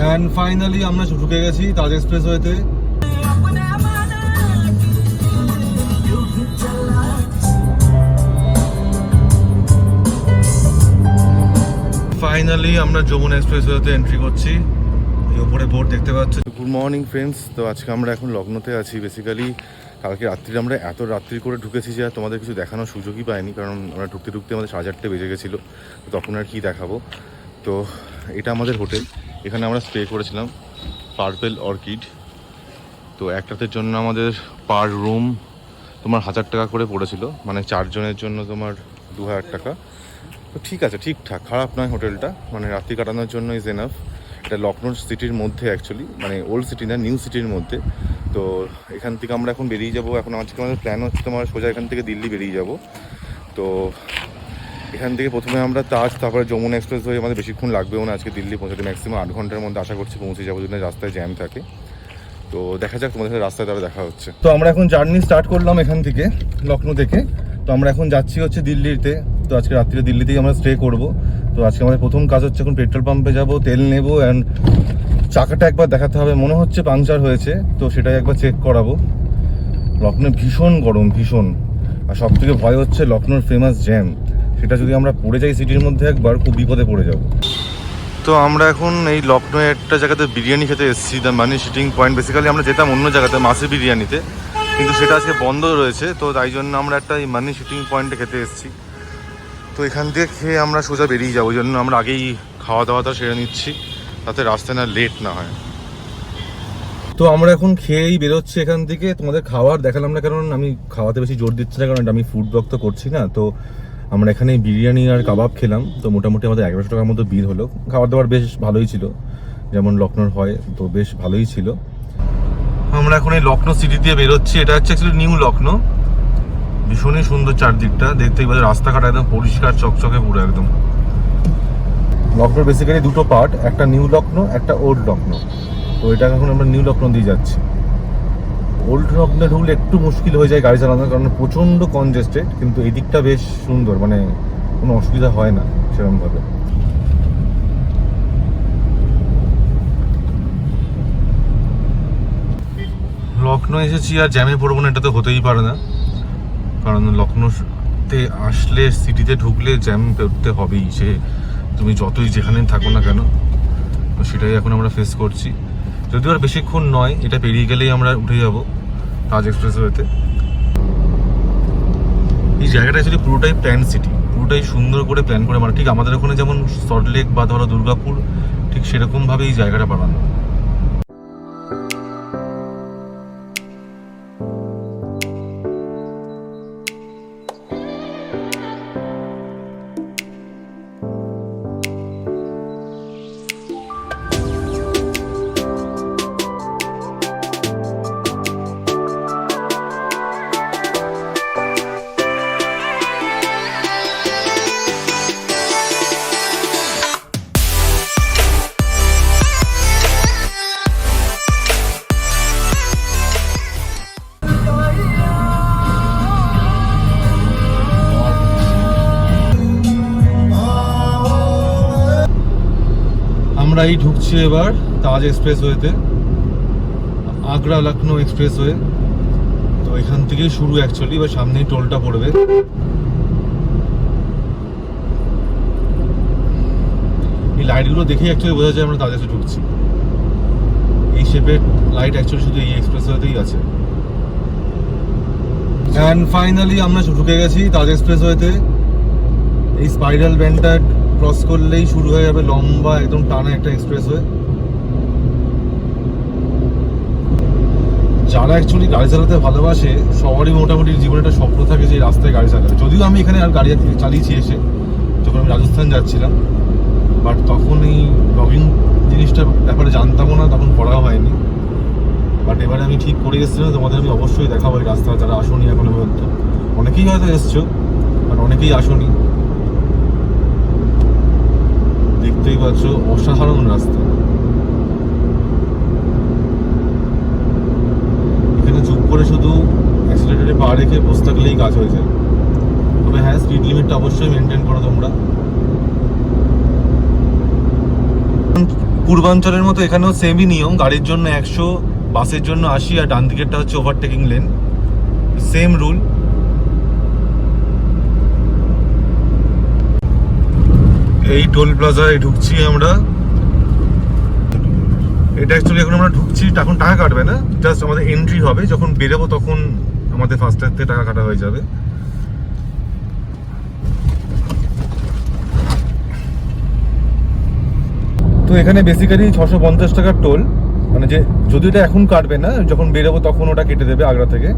And finally আমরা ঢুকে গেছি তাজ এক্সপ্রেসওয়েতে। ফাইনালি আমরা যমুনা এক্সপ্রেসওয়েতে এন্ট্রি করছি। এই উপরে বোর্ড দেখতে পাচ্ছ। Good morning friends. তো আজকে আমরা এখন লখনৌতে আছি। বেসিক্যালি কালকে রাত্রি আমরা এত রাত্রি করে ঢুকেছি যে তোমাদের কিছু দেখানোর সুযোগই পাইনি, কারণ আমরা ঢুকতে আমাদের 4:30 বেজে গেছিলো। তো তখন আর কি দেখাবো। তো এটা আমাদের হোটেল, এখানে আমরা স্টে করেছিলাম পার্পেল অর্কিড। তো এক রাতের জন্য আমাদের পার রুম তোমার 1000 টাকা করে পড়েছিল, মানে 4 জনের জন্য তোমার 2000 টাকা। তো ঠিক আছে, ঠিকঠাক, খারাপ নয় হোটেলটা, মানে রাত্রি কাটানোর জন্য ইজ এনাফ। এটা লখনৌ সিটির মধ্যে অ্যাকচুয়ালি, মানে ওল্ড সিটি না, নিউ সিটির মধ্যে। তো এখান থেকে আমরা এখন বেরিয়ে যাব। এখন আজকে আমাদের প্ল্যান হচ্ছে তোমার সোজা এখান থেকে দিল্লি বেরিয়ে যাব। তো এখান থেকে প্রথমে আমরা তাজ, তারপরে যমুনা এক্সপ্রেস হয়ে আমাদের বেশিক্ষণ লাগবেও না আজকে দিল্লি পৌঁছাতে। ম্যাক্সিমাম 8 ঘন্টার মধ্যে আশা করছি পৌঁছে যাবো, যদি রাস্তায় জ্যাম থাকে। তো দেখা যাক, তোমাদের সাথে রাস্তায় তারা দেখা হচ্ছে। তো আমরা এখন জার্নি স্টার্ট করলাম এখান থেকে, লখনৌ থেকে। তো আমরা এখন যাচ্ছি হচ্ছে দিল্লিতে। তো আজকে রাত্রিরে দিল্লিতেই আমরা স্টে করব। তো আজকে আমাদের প্রথম কাজ হচ্ছে এখন পেট্রোল পাম্পে যাব, তেল নেব, অ্যান্ড চাকাটা একবার দেখাতে হবে, মনে হচ্ছে পাংচার হয়েছে, তো সেটাই একবার চেক করাবো। লখনৌ ভীষণ গরম, ভীষণ। আর সব থেকে ভয় হচ্ছে লখনৌর ফেমাস জ্যাম, সেটা যদি আমরা পড়ে যাই সিটির মধ্যে একবার, খুব বিপদে পড়ে যাব। তো আমরা এখন এই লখনৌ একটা জায়গাতে বিরিয়ানি খেতে এসেছি, the money sitting point. Basically আমরা যেতাম অন্য জায়গাতে মাসি বিরিয়ানিতে, কিন্তু সেটা আজকে বন্ধ রয়েছে। তো তাই জন্য আমরা একটা এই মানি সিটিং পয়েন্টে খেতে এসেছি। তো এখান থেকে খেয়ে আমরা সোজা বেরিয়ে যাবো, ওই জন্য আমরা আগেই খাওয়া দাওয়াটা সেরে নিচ্ছি, তাতে রাস্তায় না লেট না হয়। তো আমরা এখন খেয়েই বেরোচ্ছি এখান থেকে। তোমাদের খাওয়ার দেখালাম না, কারণ আমি খাওয়াতে বেশি জোর দিচ্ছি না, কারণ আমি ফুড ব্লগ তো করছি না। তো আমরা এখানে বিরিয়ানি আর কাবাব খেলাম। তো মোটামুটি আমাদের 1100 টাকার মতো বিল হলো। খাবার দাবার বেশ ভালোই ছিল, যেমন লখনৌর হয়, তো বেশ ভালোই ছিল। আমরা এখন এই লখনৌ সিটি দিয়ে বেরোচ্ছি। এটা হচ্ছে অ্যাকচুয়ালি নিউ লখনৌ। ভীষণই সুন্দর চারদিকটা, দেখতেই পাচ্ছি রাস্তাঘাট একদম পরিষ্কার চকচকে পুরো একদম। লখনৌর বেসিক্যালি দুটো পার্ট, একটা নিউ লখনৌ, একটা ওল্ড লখনৌ। তো এটা এখন আমরা নিউ লখনৌ দিয়ে যাচ্ছি। ওল্ড লখনৌ ঢুকলে একটু মুশকিল হয়ে যায় গাড়ি চালানোর, কারণ প্রচণ্ড কনজেস্টেড, কিন্তু এই দিকটা বেশ সুন্দর, মানে কোনো অসুবিধা হয় না সেরকমভাবে। লখনৌ এসেছি আর জ্যামে পড়বো না, এটা তো হতেই পারে না, কারণ লখনৌতে আসলে, সিটিতে ঢুকলে জ্যাম পড়তে হবেই, সে তুমি যতই যেখানে থাকো না কেন। তো সেটাই এখন আমরা ফেস করছি। যদিও আর বেশিক্ষণ নয়, এটা পেরিয়ে গেলেই আমরা উঠে যাব তাজ এক্সপ্রেসওয়েতে। এই জায়গাটা অ্যাকচুয়ালি পুরোটাই প্ল্যান সিটি, পুরোটাই সুন্দর করে প্ল্যান করে, মানে ঠিক আমাদের ওখানে যেমন সল্টলেক বা ধরো দুর্গাপুর, ঠিক সেরকমভাবে এই জায়গাটা বানানো। আমরা এই ঢুকছি এবার তাজ এক্সপ্রেসওয়েতে, আগ্রা লখনৌ এক্সপ্রেসওয়ে। তো এখান থেকেই শুরু অ্যাকচুয়ালি, এবার সামনেই টোলটা পড়বে। এই লাইটগুলো দেখেই অ্যাকচুয়ালি বোঝা যায় আমরা তাজ এক্সপ্রেসে ঢুকছি। এই শেপের লাইট অ্যাকচুয়ালি শুধু এই এক্সপ্রেসওয়েতেই আছে। অ্যান্ড ফাইনালি আমরা ঢুকে গেছি তাজ এক্সপ্রেসওয়েতে। এই স্পাইরাল ব্যান্ডটা ক্রস করলেই শুরু হয়ে যাবে লম্বা একদম টানা একটা এক্সপ্রেসওয়ে। যারা অ্যাকচুয়ালি গাড়ি চালাতে ভালোবাসে, সবারই মোটামুটি জীবনে একটা স্বপ্ন থাকে যে রাস্তায় গাড়ি চালাবে। যদিও আমি এখানে আর গাড়ি চালিয়েছি এসে, যখন আমি রাজস্থান যাচ্ছিলাম, বাট তখন এই ব্লগিং জিনিসটার ব্যাপারে জানতামও না, তখন পড়াও হয়নি। বাট এবারে আমি ঠিক করে এসেছিলাম, তোমাদের আমি অবশ্যই দেখাবো এই রাস্তা, যারা আসোনি এখনো পর্যন্ত। অনেকেই হয়তো এসছো, বাট অনেকেই আসোনি। দেখতেই পাচ্ছ অসাধারণ রাস্তা। এখানে চুপ করে শুধু অ্যাক্সিলারেটরে পা রেখে বসে থাকলেই কাজ হয়ে যায়। তবে হ্যাঁ, স্পিড লিমিটটা অবশ্যই মেনটেন করো তোমরা। পূর্বাঞ্চলের মতো এখানেও সেমই নিয়ম, গাড়ির জন্য 100, বাসের জন্য 80, আর ডান দিকেরটা হচ্ছে ওভারটেকিং লেন, সেম রুল। এই টোল প্লাজায় ঢুকছি আমরা। এটা অ্যাকচুয়ালি এখন আমরা ঢুকছি, এখন টাকা কাটবে না, জাস্ট আমাদের এন্ট্রি হবে, যখন বেরোবো তখন আমাদের ফাস্ট্যাগ থেকে টাকা কাটা হয়ে যাবে। তো এখানে বেসিক্যালি 650 টাকার টোল, মানে যে যদি এটা এখন কাটবে না, যখন বেরোবো তখন ওটা কেটে দেবে আগ্রা থেকে।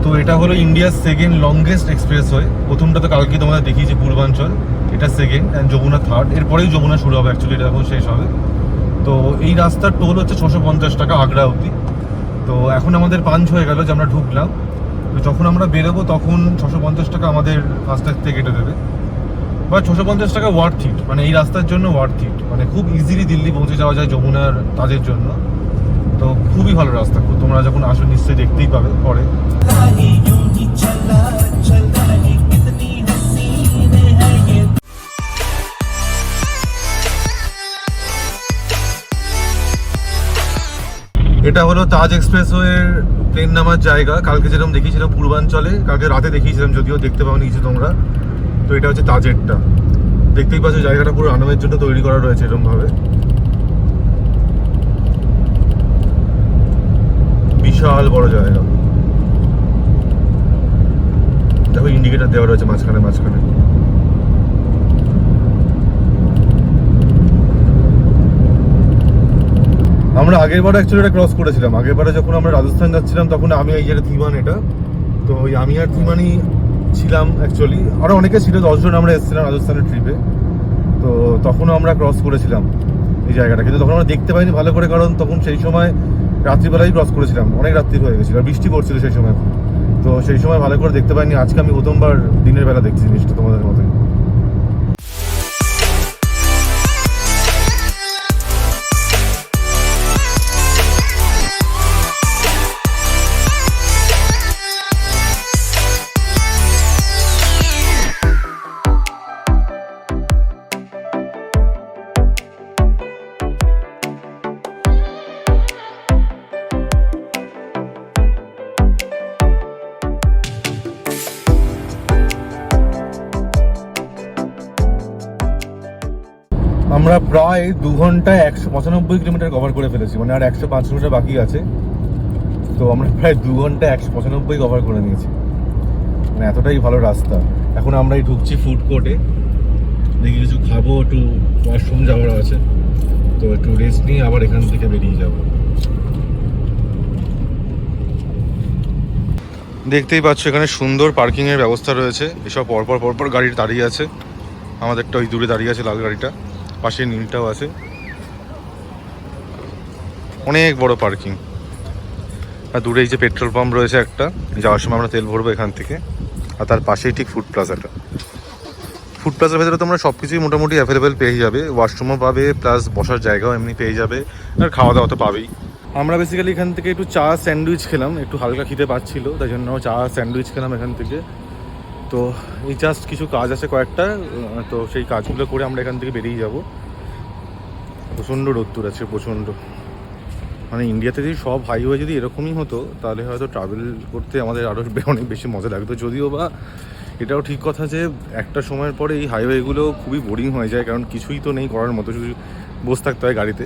তো এটা হলো ইন্ডিয়ার সেকেন্ড লংগেস্ট এক্সপ্রেসওয়ে। প্রথমটা তো কালকে তোমাদের দেখিয়েছি পূর্বাঞ্চল, এটা সেকেন্ড, অ্যান্ড যমুনা থার্ড, এরপরেই যমুনা শুরু হবে অ্যাকচুয়ালি, এটা এখন শেষ হবে। তো এই রাস্তার টোল হচ্ছে 650 টাকা আগ্রা অবধি। তো এখন আমাদের পাঞ্চ হয়ে গেল যে আমরা ঢুকলাম, তো যখন আমরা বেরোবো তখন 650 টাকা আমাদের ফাস্ট্যাগ থেকে কেটে দেবে। বা 650 টাকা ওয়ার্থ ইট, মানে এই রাস্তার জন্য ওয়ার্থ ইট, মানে খুব ইজিলি দিল্লি পৌঁছে যাওয়া যায় যমুনার তাজের জন্য। তো খুবই ভালো রাস্তা, তোমরা যখন আসো নিশ্চয়ই দেখতেই পাবে পরে। এটা হলো তাজ এক্সপ্রেসওয়ের প্লেন নামার জায়গা। কালকে যেরকম দেখিয়েছিলাম পূর্বাঞ্চলে, কালকে রাতে দেখিয়েছিলাম, যদিও দেখতে পাওনি কিছু তোমরা। তো এটা হচ্ছে তাজেরটা, দেখতেই পাচ্ছ জায়গাটা পুরো আনামের জন্য তৈরি করা রয়েছে এরকম ভাবে। বিশাল বড় জায়গা, দেখো ইন্ডিকেটার দেওয়া রয়েছে মাঝখানে মাঝখানে। আমরা আগের বারে অ্যাকচুয়ালি এটা ক্রস করেছিলাম, আগের বারে যখন আমরা রাজস্থান যাচ্ছিলাম তখন আমি এই যেটা থিমান, এটা তো ওই আমি আর থিমানই ছিলাম অ্যাকচুয়ালি, আরও অনেকে ছিল, 10 জন আমরা এসেছিলাম রাজস্থানের ট্রিপে। তো তখনও আমরা ক্রস করেছিলাম এই জায়গাটা, কিন্তু তখন আমরা দেখতে পাইনি ভালো করে, কারণ তখন সেই সময় রাত্রিবেলাই ক্রস করেছিলাম, অনেক রাত্রি হয়ে গেছিল, আর বৃষ্টি পড়ছিল সেই সময়, তো সেই সময় ভালো করে দেখতে পাইনি। আজকে আমি প্রথমবার দিনের বেলা দেখছি জিনিসটা তোমাদের মতো। আমরা প্রায় 2 ঘন্টায় 195 কিলোমিটার কভার করে ফেলেছি, মানে আর 105 কিলোমিটার বাকি আছে। তো আমরা প্রায় 2 ঘন্টায় 195 কভার করে নিয়েছি, মানে এতটাই ভালো রাস্তা। এখন আমরা এই ঢুকছি ফুড কোর্টে, দেখি কিছু খাবো, একটু ওয়াশরুম যাওয়ার আছে, তো একটু রেস্ট নিয়ে আবার এখান থেকে বেরিয়ে যাব। দেখতেই পাচ্ছ এখানে সুন্দর পার্কিংয়ের ব্যবস্থা রয়েছে, এসব পরপর পরপর গাড়ি দাঁড়িয়ে আছে। আমাদেরটা ওই দূরে দাঁড়িয়ে আছে লাল গাড়িটা, পাশে নীলটাও আছে, অনেক বড় পার্কিং। আর দূরে এই যে পেট্রোল পাম্প রয়েছে একটা, যাওয়ার সময় আমরা তেল ভরবো এখান থেকে। আর তার পাশেই ঠিক ফুড প্লাজাটা। ফুড প্লাজার ভেতরে তোমরা সব কিছুই মোটামুটি অ্যাভেলেবেল পেয়ে যাবে, ওয়াশরুমও পাবে, প্লাস বসার জায়গাও এমনি পেয়ে যাবে, আর খাওয়া দাওয়া তো পাবেই। আমরা বেসিক্যালি এখান থেকে একটু চা স্যান্ডউইচ খেলাম, একটু হালকা খিদে পাচ্ছিল, তাই জন্য চা স্যান্ডউইচ খেলাম এখান থেকে। তো এই জাস্ট কিছু কাজ আছে কয়েকটা, তো সেই কাজগুলো করে আমরা এখান থেকে বেরিয়ে যাব। প্রচণ্ড রোদ্দুর আছে, প্রচণ্ড, মানে ইন্ডিয়াতে যদি সব হাইওয়ে যদি এরকমই হতো তাহলে হয়তো ট্রাভেল করতে আমাদের আরও অনেক বেশি মজা লাগতো। যদিও বা এটাও ঠিক কথা যে একটা সময়ের পরে এই হাইওয়েগুলো খুবই বোরিং হয়ে যায়, কারণ কিছুই তো নেই করার মতো, শুধু বসে থাকতে হয় গাড়িতে।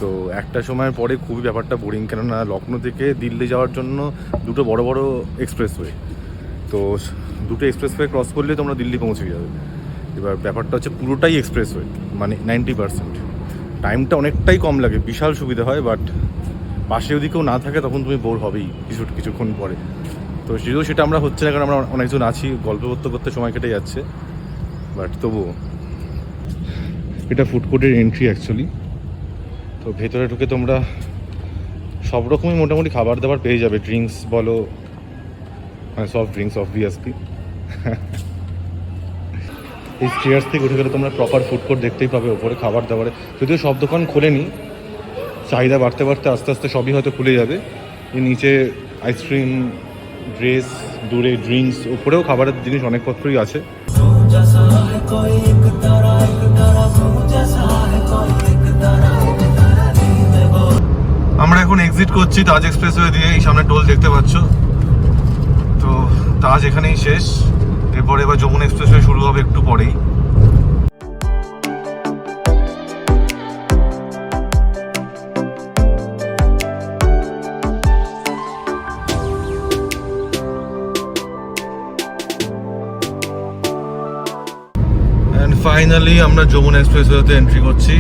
তো একটা সময়ের পরে খুবই ব্যাপারটা বোরিং, কেননা লখনৌ থেকে দিল্লি যাওয়ার জন্য দুটো বড় বড় এক্সপ্রেসওয়ে, তো দুটো এক্সপ্রেসওয়ে ক্রস করলে তোমরা দিল্লি পৌঁছে যাবে। এবার ব্যাপারটা হচ্ছে পুরোটাই এক্সপ্রেসওয়ে, মানে 90%, টাইমটা অনেকটাই কম লাগে, বিশাল সুবিধা হয়। বাট পাশে যদি কেউ না থাকে তখন তুমি বোর হবেই কিছুক্ষণ পরে। তো যদিও সেটা আমরা হচ্ছে না, কারণ আমরা অনেকজন আছি, গল্প করতে করতে সময় কেটে যাচ্ছে। বাট তবুও এটা ফুড কোর্টের এন্ট্রি অ্যাকচুয়ালি। তো ভেতরে ঢুকে তোমরা সব রকমই মোটামুটি খাবার দাবার পেয়ে যাবে, ড্রিঙ্কস বলো, মানে সফট ড্রিঙ্কস অবভিয়াসলি। এই স্টেয়ার্স থেকে উঠে গেলে তোমরা প্রপার ফুড কোর্ট দেখতেই পাবে ওপরে খাবার দাবারে। যদিও সব দোকান খোলেনি, চাহিদা বাড়তে বাড়তে আস্তে আস্তে সবই হয়তো খুলে যাবে। এই নিচে আইসক্রিম, ড্রেস, দূরে ড্রিঙ্কস, ওপরেও খাবারের জিনিস অনেকপত্রই আছে। করছি তাজ এক্সপ্রেসওয়ে দিয়ে। এই সামনে টোল দেখতে পাচ্ছ, তো তাজ এখানেই শেষ। এরপরে এবার যমুনা এক্সপ্রেসওয়ে শুরু হবে একটু পরেই। ফাইনালি আমরা যমুনা এক্সপ্রেসওয়েতে এন্ট্রি করছি।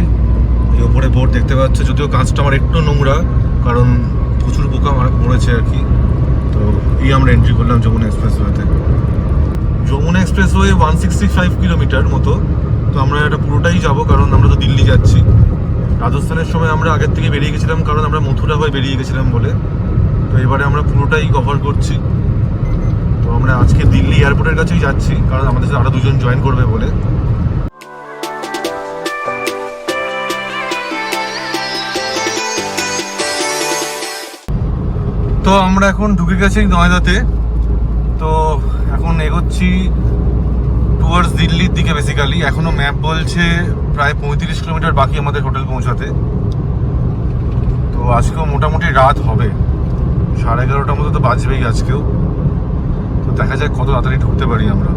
এই ওপরে বোর্ড দেখতে পাচ্ছ, যদিও কাঁচটা আমার একটু নোংরা কারণ প্রচুর পোকা পড়েছে আর কি। তো এই আমরা এন্ট্রি করলাম যমুনা এক্সপ্রেসওয়েতে। যমুনা এক্সপ্রেসওয়ে 165 কিলোমিটার মতো। তো আমরা এটা পুরোটাই যাব কারণ আমরা তো দিল্লি যাচ্ছি। রাজস্থানের সময় আমরা আগের থেকে বেরিয়ে গেছিলাম কারণ আমরা মথুরা হয়ে বেরিয়ে গেছিলাম বলে। তো এবারে আমরা পুরোটাই কভার করছি। তো আমরা আজকে দিল্লি এয়ারপোর্টের কাছেই যাচ্ছি কারণ আমাদের সাথে আরও দুজন জয়েন করবে বলে। তো আমরা এখন ঢুকে গেছি নয়দাতে। তো এখন এগোচ্ছি টুয়ার্ডস দিল্লির দিকে বেসিক্যালি। এখনো ম্যাপ বলছে প্রায় 35 কিলোমিটার বাকি আমাদের হোটেল পৌঁছাতে। তো আজকেও মোটামুটি রাত হবে, 11:30টার মতো তো বাজবেই আজকেও। তো দেখা যাক কত তাড়াতাড়ি ঢুকতে পারি আমরা।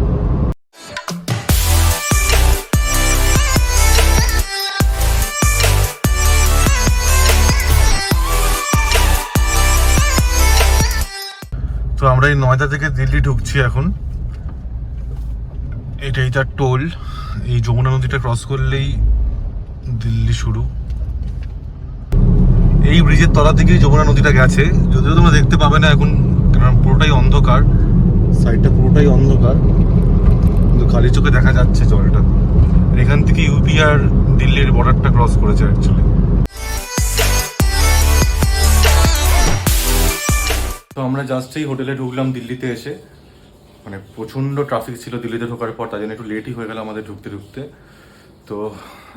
তো আমরা এই নয়দা থেকে দিল্লি ঢুকছি এখন। এটাই তার টোল। এই যমুনা নদীটা ক্রস করলেই দিল্লি শুরু। এই ব্রিজের তলা থেকেই যমুনা নদীটা গেছে, যদিও তোমরা দেখতে পাবে না এখন কারণ পুরোটাই অন্ধকার, সাইডটা পুরোটাই অন্ধকার, কিন্তু খালি চোখে দেখা যাচ্ছে জলটা। এখান থেকে ইউপি আর দিল্লির বর্ডারটা ক্রস করেছে অ্যাকচুয়ালি। তো আমরা জাস্ট এই হোটেলে ঢুকলাম দিল্লিতে এসে। মানে প্রচণ্ড ট্রাফিক ছিল দিল্লিতে ঢোকার পর, তার জন্য একটু লেটই হয়ে গেল আমাদের ঢুকতে ঢুকতে। তো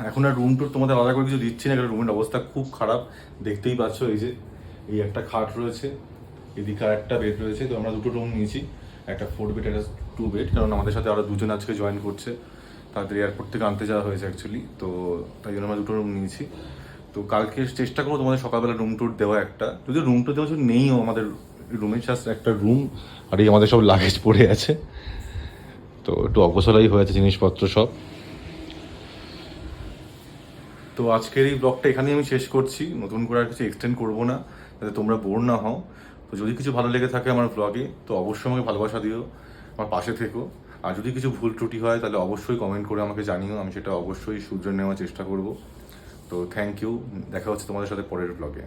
এখন আর রুম টুর তোমাদের আলাদা করে কিছু দিচ্ছি না কারণ রুমের অবস্থা খুব খারাপ, দেখতেই পাচ্ছ। এই যে এই একটা খাট রয়েছে, এদিকে আর একটা বেড রয়েছে। তো আমরা দুটো রুম নিয়েছি, একটা 4 বেড একটা 2 বেড, কারণ আমাদের সাথে আরও দুজন আজকে জয়েন করছে, তাদের এয়ারপোর্ট থেকে আনতে যাওয়া হয়েছে অ্যাকচুয়ালি। তো তাই জন্য আমরা দুটো রুম নিয়েছি। তো কালকে চেষ্টা করবো তোমাদের সকালবেলা রুম টুর দেওয়া একটা, যদিও রুম টুর দেওয়া নেইও আমাদের রুমে, জাস্ট একটা রুম আর এই আমাদের সব লাগেজ পড়ে আছে। তো একটু অগোছালাই হয়েছে জিনিসপত্র সব। তো আজকের এই ব্লগটা এখানেই আমি শেষ করছি, নতুন করে আর কিছু এক্সটেন্ড করবো না যাতে তোমরা বোর না হও। তো যদি কিছু ভালো লেগে থাকে আমার ব্লগে তো অবশ্যই আমাকে ভালোবাসা দিও, আমার পাশে থেকো। আর যদি কিছু ভুল ত্রুটি হয় তাহলে অবশ্যই কমেন্ট করে আমাকে জানিও, আমি সেটা অবশ্যই শুধরে নেওয়ার চেষ্টা করব। তো থ্যাংক ইউ, দেখা হচ্ছে তোমাদের সাথে পরের ব্লগে।